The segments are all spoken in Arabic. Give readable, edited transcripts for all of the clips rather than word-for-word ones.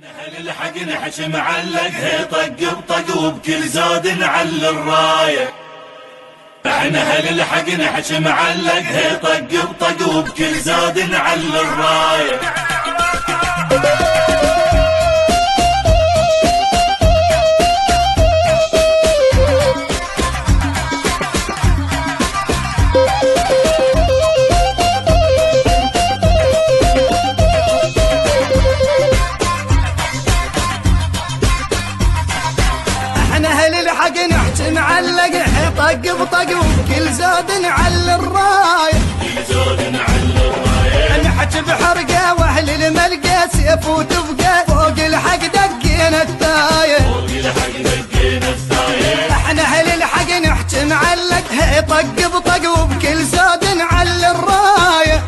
اهل الحق نحش معلق طق بطق وبكل زود نعل الرايه. احنا اهل الحق نحش معلق طق بطق وبكل زود نعل الرايه. اهل الحق نحش معلق طق بطق وبكل زود نعل الرايه. نحج بحرقه واهل الملقى سيف وتبقى فوق الحق دقينا الثايه. احنا اهل الحق نحج معلق طق بطق وبكل زود نعل الرايه.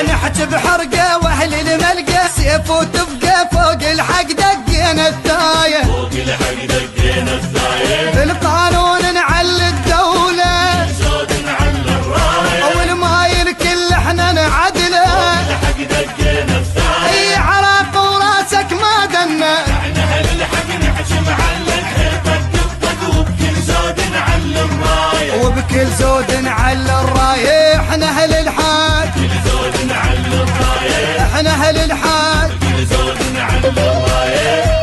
نحج بحرقه واهل الملقى سيف وتبقى فوق الحق دقينا الثايه. بالقانون نعل الدولة والمايل كل احنا نعدله. اي عراق وراسك ما دنا. احنا اهل الحق نحش معلق طق وبكل زود نعل الرايه. وبكل زود نعل الرايه. احنا اهل الحق كل زود نعل الرايه. احنا اهل الحق كل زود نعل الرايه.